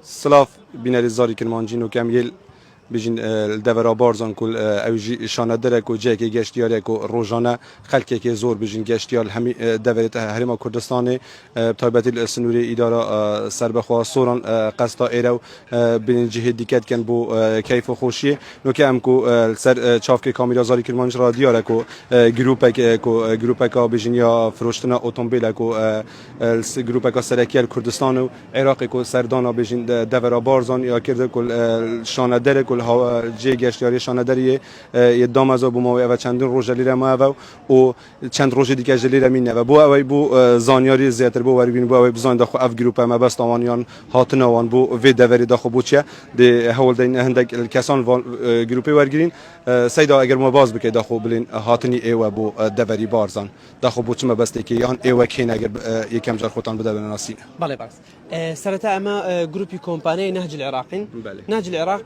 سلاف بینری زاری کرمانجین و کمیل بجین دورا بارزان کل اوجی شانه درک و جای که گشتیاری که روزانه خلقی که زور بجین گشتیال همی دورت هرما کردستان تایباتی السنوری اداره سربخوا سوران قصتا ایرو بین جهت دیکت کن بو کیف و خوشی نو که ام کو سر چاف که کامیرا زاری کرمانج را دیاره کو گروپ که بجین یا فروشتنا اتومبیل کو گروپ که سرکیل کردستان و عراق کو سردانا بجین دورا بارزان یا کرده کل شانه درک کل ها جه گشتیاری شانه دریه یه دام از ابو ماوی و چندین روز جلیره ما و چند روز دیگه جلیره مینه و بو اوی بو زانیاری زیاتر بو وربین بو اوی بزن داخل اف گروپ ما بس تمانیان هاتنا وان بو وی دوری داخل بوچه ده هول دین هندک الکسان گروپی ورگرین سیدا اگر ما باز بکی داخل بلین هاتنی ایو بو دوری بارزان داخل بوچه ما بس تکی یان ایو کین اگر یکم جار خوتان بده بناسین. بله بس. سرتا اما گروپی کمپانی نهج العراقین. نهج العراق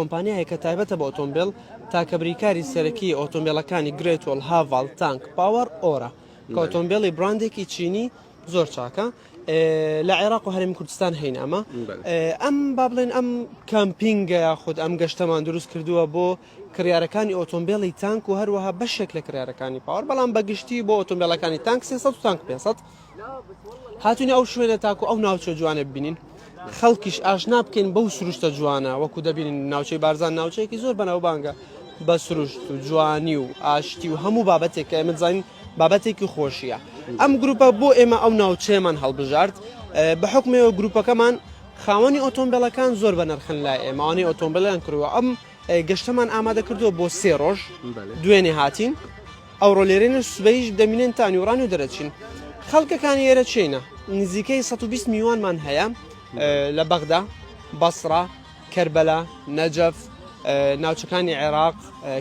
کمپانی هی کتایبت با اتومبیل تا کبریکاری سرکی اتومبیلکانی گریتول هاوال تانک پاور اورا که اتومبیلی براندی کی چینی زور چاکا لعراق و هرم کردستان هین اما ام بابلین ام کامپینگ یا خود ام گشتمان درست کردووە بۆ کریارەکانی ئۆتۆمبیلی تانک و هەروەها بەشێک لە کریارەکانی پاوەڕ بەڵام بەگشتی بۆ ئۆتۆمبیلەکانی تانک 300 و تانک 500 هاتوونی ئەو شوێنە تاکو ئەو ناوچە جوانە ببینین خەڵکیش ئاشنا بکەین بەو سروشتە جوانە وەکو دەبینین ناوچەی بارزان ناوچەیەکی زۆر بەناوبانگە بە سروشت و جوانی و ئاشتی و هەموو بابەتێک کە ئێمە دەزانین بابەتێکی خۆشیە ئەم گروپە بۆ ئێمە ئەو ناوچەیەمان هەڵبژارد بە حکمەوە گروپەکەمان خاوەنی ئۆتۆمبیلەکان زۆر بەنرخن لای ئێمە ئەوانەی ئۆتۆمبیلیان کردووە ئەم گەشتەمان ئامادە کردووە بۆ 3 ڕۆژ دوێنێ هاتین ئەوڕۆ لێرەنە سبەیش دەمینێن تانیوڕانی و دەرەچین خەڵکەکانی ئێرە چینە نزیکەی 120 میوانمان هەیە لە بەغدا بەسڕا کەربەلا نەجەف ناوچەکانی عێراق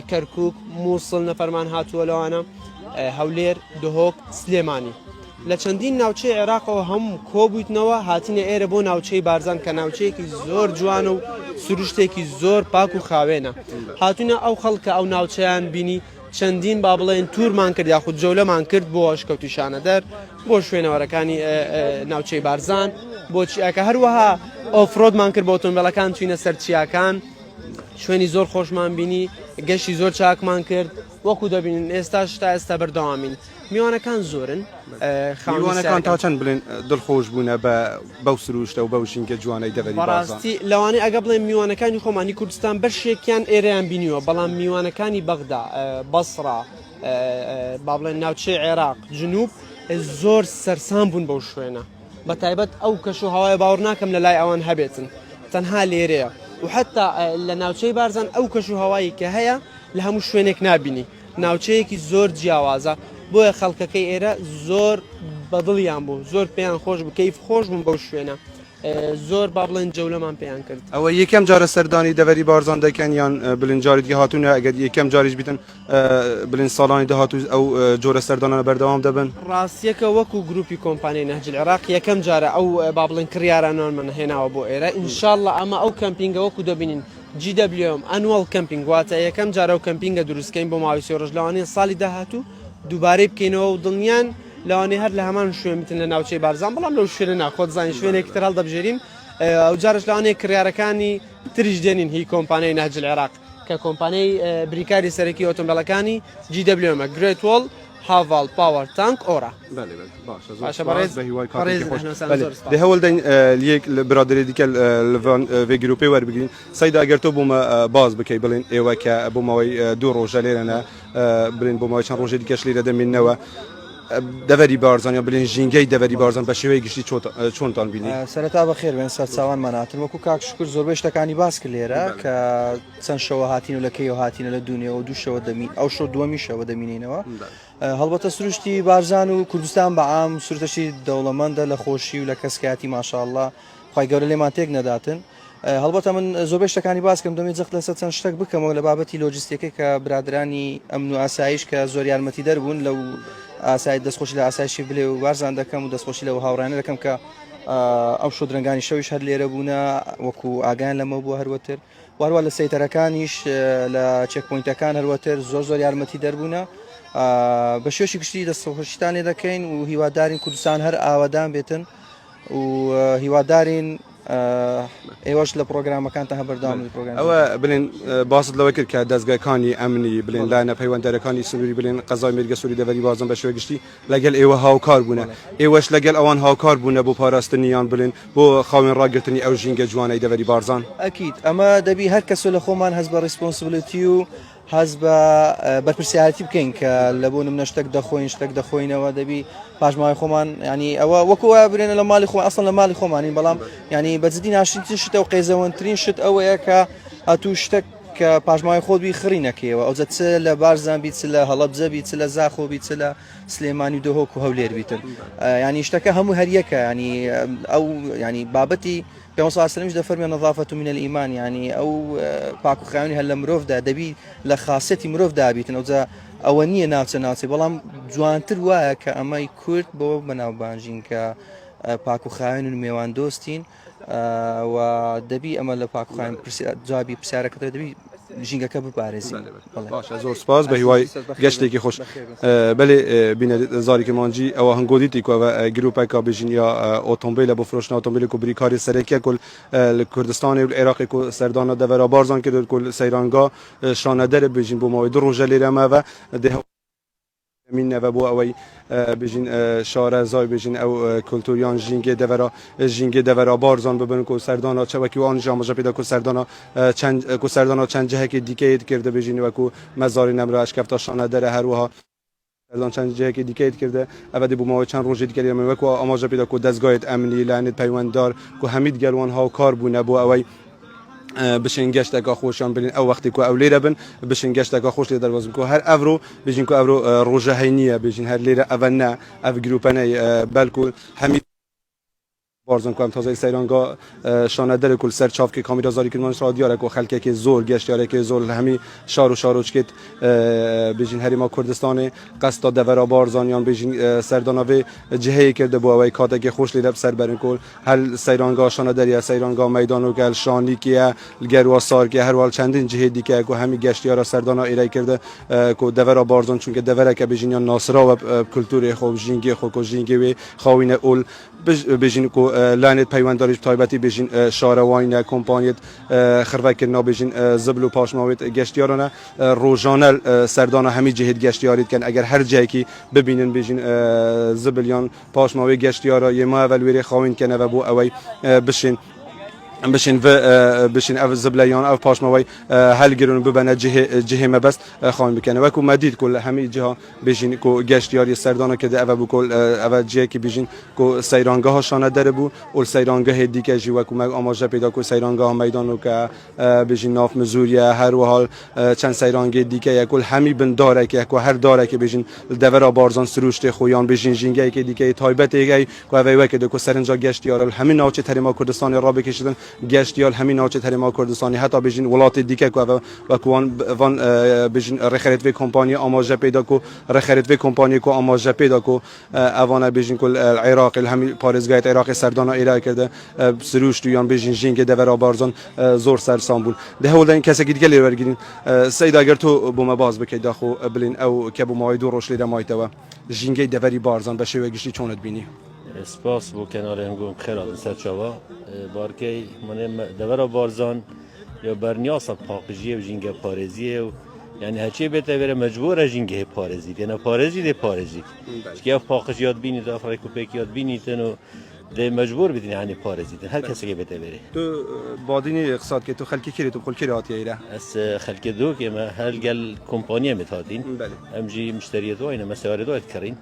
کەرکووک مووسڵ نەفەرمان هاتووە لەوانە هەولێر دهۆک سلێمانی لە چەندین ناوچەی عێراقەوە هەموو کۆبوویتنەوە هاتینە ئێرە بۆ ناوچەی بارزان کە ناوچەیەکی زۆر جوانە و سروشتێکی زۆر پاک و خاوێنە هاتوونە ئەو خەڵکە ئەو ناوچەیان بینی چەندین با بڵێن توورمان کرد یاخود جەولەمان کرد بۆ ئەشکەوتی شانەدەر بۆ شوێنەوەرەکانی ناوچەی بارزان بۆ چیاکە هەروەها ئۆفرۆدمان کرد بۆ ئۆتۆمبیلەکان چوینە سەر چیاکان شوێنی زۆر خۆشمان بینی گەشتی زۆر چاکمان کرد وەکو دەبینن ئێستاش تا ئێستا بەردەوامین میوانەکان زۆرن میوانەکان تا چەند بڵێن دڵخۆش بوونە بەو سروشتە و بەو ژینگە جوانەی دەوەری بارزان بەڕاستی لەوانەیە ئەگە بڵێن میوانەکانی خۆمانی کوردستان بەشێکیان ئێرەیان بینیوە بەڵام میوانەکانی بەغدا بەسڕا با بڵێن ناوچەی عێراق جنوب زۆر سەرسام بوون بەو شوێنە بە تایبەت ئەو کەش و هەوای باوەڕ ناکەم لە لای ئەوان هەبێتن تەنها لێرەیە و حتا لە ناوچەی بارزان ئەو کەش و هەوایی کە هەیە لە هەموو شوێنێک نابینی ناوچەیەکی زۆر جیاوازە بۆیە خەڵکەکەی ئێرە زۆر بەدڵیان بوو زۆر پێیان خۆش بوو کەیف خۆش بوون بەو شوێنە زۆر با بڵێن جەولەمان پێیان کرد ئەوە یەکەم جارە سەردانی دەوەری بارزان دەکەن یان بڵێن جاری دیگە هاتوونە ئەگەر یەکەم جاریش بیتن بڵێن ساڵانی داهاتوو ئەو جۆرە سەردانانە بەردەوام دەبن ڕاستیەکە وەکو گروپی کۆمپانیای نەهج العێراق یەکەم جارە ئەو با بڵێن کڕیارانمان هێناوە بۆ ئێرە ئینشاڵڵا ئەمە ئەو کەمپینگە وەکو دەبینین GWM ئەنوەڵ کەمپینگ واتە یەکەم جارە و کەمپینگە دروستکەین بۆ ماوەی 3 ڕۆژ لەوانەیە ساڵی داهاتوو دووبارەی بکەینەوە و دڵنیان لەوانەیە هەر لە هەمان شوێن بتن لە ناوچەی بارزان بەڵام لەو شوێنە ناخۆت زانین شوێنێکی تر هەڵدەبژێرین ئەو جارش لەوانەیە کڕیارەکانی تریش دێنین هی کۆمپانیای نەهج العێراق کە کۆمپانیای بریکاری سەرەکی ئۆتۆمبیلەکانی GWM Great Wall هاوال پاوەر تانک ئۆرا باشە بەڕێز دە هەوڵ دەین یەک برادری دیکە لەڤان vê گروپی وەربگرین سەیدا ئەگەر تۆ بۆمە باز بکەی بڵێن ئێوە کە بۆ ماوەی 2 ڕۆژە لێرەنە بڵێن بۆ ماوەی چەند ڕۆژێ دیکەش لێرە دەمێننەوە دەوەری بارزان یا بڵێن ژینگەی دەوەری بارزان بە شێوەیە گشتی چۆنتان بینی سەرەتا بەخێر بێن سەرچاوانمان هاتن وەکو کاک شکر زۆربەی شتەکانی باس کرد لێرە کە چەند شەوە هاتین و لە کەیەوە هاتینە لە دوونێەوە دوو شەوە دەمین ئەو شەو دووەمی شەوە دەمینینەوە هەڵبەتە سروشتی بارزان و کوردستان بەعام سروشتەشی دەوڵەمەندە لە خۆشی و لە کەسکاتی ماشاءالله خی گەورە لێمان تێک نەداتن هەڵبەتە من زۆربەی شتەکانی باس کەم دەمێت جەخت لەسەر چەند شتێک بکەمەوە لە بابەتی لۆجستیەکەی کە برادرانی ئەمن و ئاسایش کە زۆر یارمەتی دەربوون لەو ئاسایی دەستخۆشی لە ئاسایشی بلێ و بارزان دەکەم و دەستخۆشی لەوە هاوڕانە دەکەم کە ئەو شۆ درنگانی شەویش هەر لێرە بوونە وەکو ئاگیان لەمە بووە هەروەتر واروە لە سەیتەرەکانیش لە چێکپۆینتەکان هەروەتر زۆر یارمەتی دەربوونە بە شێوەشی گشتی دەستخۆشیتان لێ دەکەین و هیوادارین کوردستان هەر ئاوادان بێتن و هیوادارین ئێوەش لە پرۆگرامەکانتان هەبەردام پرۆگرام ئەوە بڵێن باست لەوە کرد کە دەستگاکانی ئەمنی بڵێن لایەنە پەیوەنددارەکانی سنووری بڵێن قەزای مێرگە سووری دەڤەری بازن بە شێوەیە گشتی لەگەڵ ئێوە هاوکار بوونە ئێوەش لەگەڵ ئەوان هاوکار بوونە بۆ پاراستنیان بڵێن بۆ خاوێن ڕاگررتنی ئەو ژینگە جوانەی دەڤەری بارزان ئەکیید ئەمە دەبی هەر کەسۆ لە خۆمان هەست بە ڕسپۆنسبلتی و هەز بە بەرپرسیارەتی بکەین کە لە بۆ نمونە شتێک دەخۆین شتێک دەخۆینەوە دەبی پاشماوەی خۆمان ینی ئەوە وەکوە برێنە لە ماڵی خۆ ئەسڵ لە ماڵی خۆمانین بەڵام ینی بەجددی ناشرین شتە و قەیزەوەترین شت ئەوەیە کە ئەتوو شتێک کە پاشماوەی خۆت بی خڕی نەکەیەوە ئەو چ لە بارزان بیت لە هەڵەبجە بیت لە زاخۆ بیت لە سلێمانی و دۆهۆک و هەولێر بیتن ینی شتەکە هەموو هەریەکە ینی ئەو ینی بابەتی پێ سلمش دەفەرمێ نەظافەت من الئیمان ینی ئەو پاک و خاوێنی هەر لە مرۆڤدا دەبی لە خاصەتی مرۆڤ دابیتن ئەوە نییە ناوچە ناوچێ بەڵام جوانتر وایە کە ئەمەی کورد بۆ بەناوبانژین کە پاک و خاوێن و میێوان دۆستین و دەبی ئەمە لە پاک و خاوێن جوابی پرسیارەکەتە دەبی ژینگەکە بپارێزی باشە زۆر سپاس بە هیوای گەشتێکی خۆش بەێ بینە زارێکی مانجی ئەوە هەنگۆدیتی کوەوە گروپێکا بژین یا ئۆتۆمبیلە بۆ فرۆشتن ئۆتۆمبیلێک و بریکاری سەرەکیە کل لە کوردستانی و عێراقی و سەردانە دەڤەرا بارزان کرد کل سەیرانگا شانەدەرە بژین بۆ ماوەی 2 ڕۆژە لێرەمەوە مینەوە بۆ ئەوەی بژین شارەزای بژین ئەو کولتوریان ژینگێ دەڤەرا بارزان ببن و سەردانە چەوەکی وان ژامەژە پێدا و سەردانە چەند جەهەکی دیکەیت کردە بژین وەکو مەزاری نەمرە ئەشکەفتە شانەدەرە هەروەها چەند جەیەکی دیکەیت کردە ئەوە دی بوومەوە چەند ڕۆژی دیکە لێرەمە وەکو ئاماژە پێدا و دەستگایت ئەمنی لایەنێت پەیوەنددار و هەمید گەلوان هاوکار بوونە بۆ ئەوەی بشین گەشتێکا خۆشیان بین ئەو وەختی کو ئەو لێرە بن بشین گەشتێکا خۆش لێ دەروازن کو هەر ئەڤرۆ بژین کو ئەڤرۆ ڕۆژە هەینیە بژین هەر لێرە ئەڤە نە ئەڤ گروپەنەی بەلکو هەمی بارزان کوام تازه سەیرانگا شانەدەر کل سەر چاوکی کامیرا زاری کردمانش را دیارە و خەلکێکی زۆر گەشتیارێکی زۆر لە هەمی شار و شارۆچکێت بژین هەریما کوردستانی قەستا دەڤەرا بارزانیان بژین سەرداناوێ جهەیە کرده بۆ ئەوەی کاتێکی خۆش لێرە سەر بەرن کل هەل سەیرانگا شانەدەریە سەیرانگا مەیدان و گەل شانیکیە گەروە سارکیە هەروال چەندین جهەی دیکە و هەمی گەشتیارە سەردانا ئێرای کرده کو دەڤەرا بارزان چونکە دەڤەرەکە بژینیان ناسراوە کولتوری خۆ ژینگی خۆ کو ژینگی وێ خاوینە ئول بژین کو لانت پەیوەندداریش تایبەتی بژین شارەوانە کۆمپانیت خڕڤەکردنا بژین زبل و پاشماوێت گەشتیارانە ڕۆژانە سەردانە هەمی جهێت گەشتیاریت کەن ئەگەر هەر جایەکی ببینن بژین زبلیان پاشماوێ گەشتیارە یێماوە لێرێ خاوین کەنەوە بۆ ئەوەی بشین ئەو زبلیان ئەو پاشماوەی هەلگرن ببەنە جهێ مەبەست خاوین بکەنە وەکو مەدید کل هەمی جها بژین کو گەشتیاری سەردانە کردە ئەوە بوو کل ئەوە جەیەکی بژین کو سەیرانگەها شانەدەرە بوو و سەیرانگەهێ دیکەژی وەکو مە ئاماژە پێدا کو سەیرانگەها مەیدان و کە بژین ناف مزوریە هەروەها چەند سەیرانگەی دیکەیە کل هەمی بن دارێکی کو هەر دارێکی بژین دەڤەرا بارزان سروشتێ خۆیان بژین ژینگەیەکی دیکەی تایبەتێکی کو ئەوەی وەکێ کو سەرنجا گەشتیارە هەمی ناوچە هەرێما کوردستانی ڕابکێشیدن گەشتیال هەمی ناوچێت هەرێما کوردستانی هەتا بژین وڵاتی دیکە وەکوان وان بژین ڕێخەرێتوێ کۆمپانیا ئاماژە پێدا و ڕێخەرێتوێ کۆمپانیە کو ئاماژە پێدا و ئەوانە بژین کل عێراق هەمی پارێزگایت عێراقی سەردانا ئێرا کردە سروشت یان بژین ژینگە دەڤەرا بارزان زۆر سەرسام بوون دەهەوڵدەین کەسێکی دیکە لێ وەرگرین سەید ئەگەر تۆ بۆمە باز بکەیت داخۆ بڵین ئەو کە بوو ماوەی 2 ڕۆژ لێرە مایتەوە ژینگەی دەڤەری بارزان بە شێوەیە گشتی چۆنت بینی سپاس بۆ کەنارە هەنگۆم خێرا سەر چاوە بارکەی منێ دەڤەرا بارزان یا بەرنیاسە پاقژیە و ژینگە پارێزیە و یعنی هەچێ بێتە وێرە مەجبورە ژینگەهێ پارێزیت یعنە پارێزی دێ پارێزیت چکە ئەف پاقژ یاد بینیت ئەفڕێک کوپێک یاد بینیتن و دێ مەجبور بتین هەنی پارێزیتن هەر کەسێکە بێتە وێرێ تو بادینی اقتصاد که تو خلکی کردی تو خل کردی هاتیه ئەس خەلکێ دوو ئێمە هەرگەل کۆمپانیە مێت هاتین ئەمژی مشتریە دوایە مەسەوارە دوایت کڕین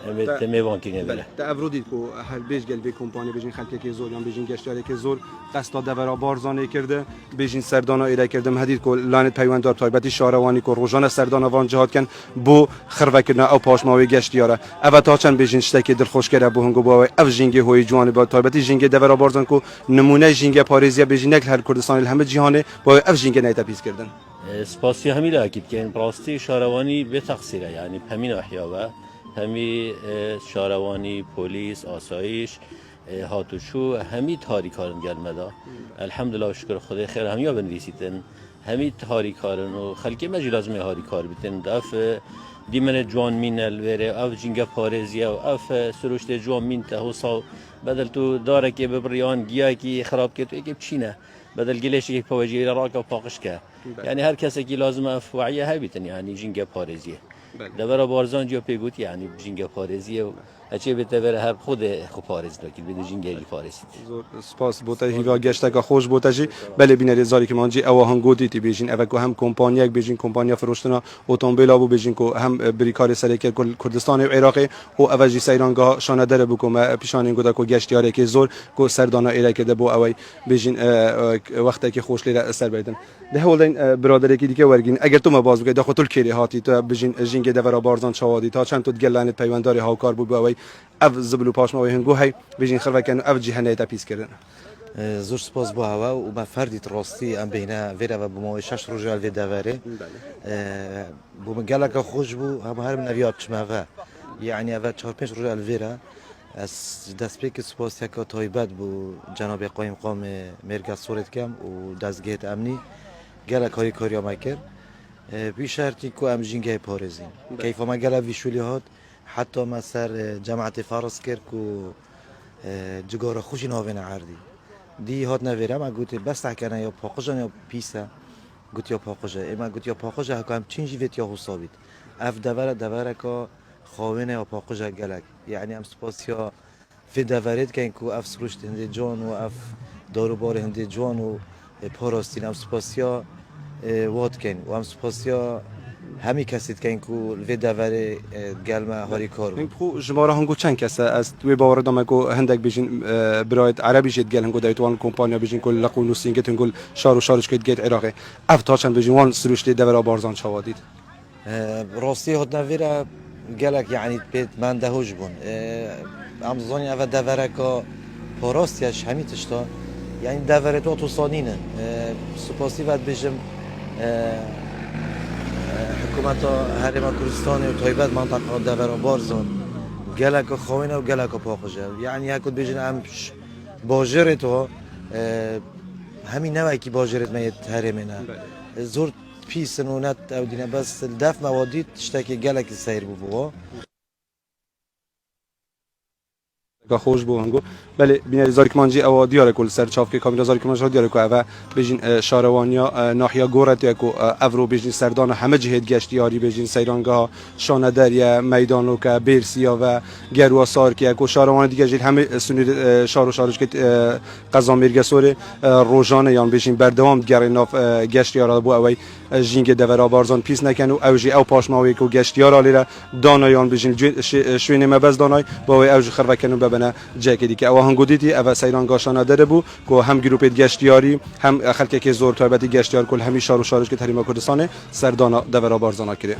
ئەمێت میێوانکینە بەلە تا افرودی کو هر بیش گل به کمپانی بجین خلکی که زور یا بجین گشتیاری که زور قصد داورا بارزانه کرده بجین سردانا ایره کردم هدید کو لانت پیونددار تایبەتی شارەوانی کو روزانه سردانا وان جهات کن بو خڕڤەکردنا ئەو پاشماوەی گەشتیارە ئەوە تا چەند بژین شتێکی دڵخۆشکەرە بۆ هەنگۆ بۆەوەی ئەو ژینگە هۆی جوانی با تایبەتی ژینگە دەڤەرا بارزان کو نمونە ژینگە پارێزیە بژینەک هەر کوردستانی لە هەمە جیهانێ بۆ ئەو ژینگە نایتە پیسکردن سپاسی هەمی لاکیت کەین ڕاستی شارەوانی بێتەقسیرە یعنی هەمین ئەحیاوە هەمی شارەوانی پۆلیس ئاسایش هاتوچوو هەمی تاریکارن گەلمەدا الحەمدلله و شکر خودای خێر هەمیە بنویسیتن همی هاری کارن و خلکی مجی لازمه هاری کار بیتن اف دیمن جوان مین الوره اف جنگ پارزیه و اف سروشت جوان مین تهوسا بدل تو داره که ببریان گیا کی خراب که تو یک بچینه بدل گلیش یک پواجی راک و پاقش که یعنی هر کسی که لازمه اف وعیه هبیتن یعنی جنگ پارزیه دبر بارزان جو پیگوت یعنی جنگ پارزیه و هچه بتوره هر خود پارز دکید بدون جنگی پارزید زور سپاس بوده هیوا گشته که خوش بوده جی بله بینری زاری که مانجی اوهان گودی تی بیشین اوه که هم کمپانی یک بیشین کمپانی فروشتنا اتومبیل ابو بیشین که هم بریکار سرکر کردستان و عراق و اوه جی سیرانگاه شانه داره بکوم پیشانی گوده که گشتیاره که زور که سردانا ایره کرده بو اوه بیشین وقتی که خوش لیره سر بیدن ده هولین برادری که دیگه ورگین اگر تو ما باز بگی داخل طول کری هاتی تو بیشین جنگ دورا بارزان چوادی تا چند تو گلانت پیونداری هاوکار بو اوه اف زبلو پاش ما وهنگو هی بیشین خلوه کنو اف جهنه تا پیس کردن زور سپاس بو هوا و ما فردی راستی ام بینه ویرا و بو شش رجال وی دواره بو مگلک خوش بو هم هر من نویات چماغه یعنی اول 4-5 رجال ویرا از دست پیک سپاس یک تایبت بو جناب قایم قام مرکز صورت کم و دستگاه امنی گلک های کاریا مکر بی شرطی که ام جنگه پارزین کیف ما گلک ویشولی هات حتی مثلا جماعت فارس کرد که جگار خوشی ناوین عردی دی هات نویره ما گوتی بس تحکنه یا پاقجان یا پیسه گوتی یا پاقجه اما گوتی یا پاقجه هکو هم چینجی ویت یا حسابید اف دوره که خواهینه یا پاقجه گلک یعنی هم سپاسیا فی دورید که اینکو اف سروشت هنده جان و اف داروبار هنده جان و پاراستین هم سپاسیا واد کن و هم سپاسیا همی کسید که اینکو وی دوره گلمه هاری کار بود. خو جماره هنگو چند کسه از توی باور دام کو هندک بیشین برایت عربی شد گل هنگو دایتوان کمپانیا بیشین کل لقون نوسینگت هنگو شار و شارش کد گیت عراقی افتا چند بیشین وان سروشتی دورا بارزان چوادید. راستی هات نویره گلک یعنی بیت من دهوج بون. امزانی اول دوره که پاراستیش همی تشتا یعنی دوره تو سانینه سپاسی ود بیشم حکومت هرم کردستان و تایبت منطقه دورا بارزان گلک خوینه و گلک پاخوجه یعنی هکود بیشن همش باجر تو همین نوعی که باجرت میت هرمینه زور پیسن و نت او دینه بس دف موادی تشتکی گلک سیر بو خوش بو هنگو بله بینری زاری کمانجی او دیاره کل سر چاف که کامیرا زاری کمانجی دیاره که او بیشین شاروانیا ناحیه گورت یا کو افرو بیشین سردان همه جهت گشتیاری بیشین سیرانگاه شاندریا میدانو که بیرسیا و گروا سار که کو شاروان دیگه جیل همه سنید شارو شارش که قزا میرگسور روزانه یان بیشین بردوام گریناف گشتیارا بو او جینگ دورا بارزان پیس نکنو اوجی او پاشماوی کو گشتیارا لیره دانایان بیشین شوینه مبز دانای با اوج خرو کنو ببنه جاکی دی که او هنگو دیدی او سیران گاشانه داره بو که هم گروپ گشتیاری هم خلک که زور تایبتی گشتیار کل همی شار و شارش که تحریم کردستان سردانا دورا بارزانا کرده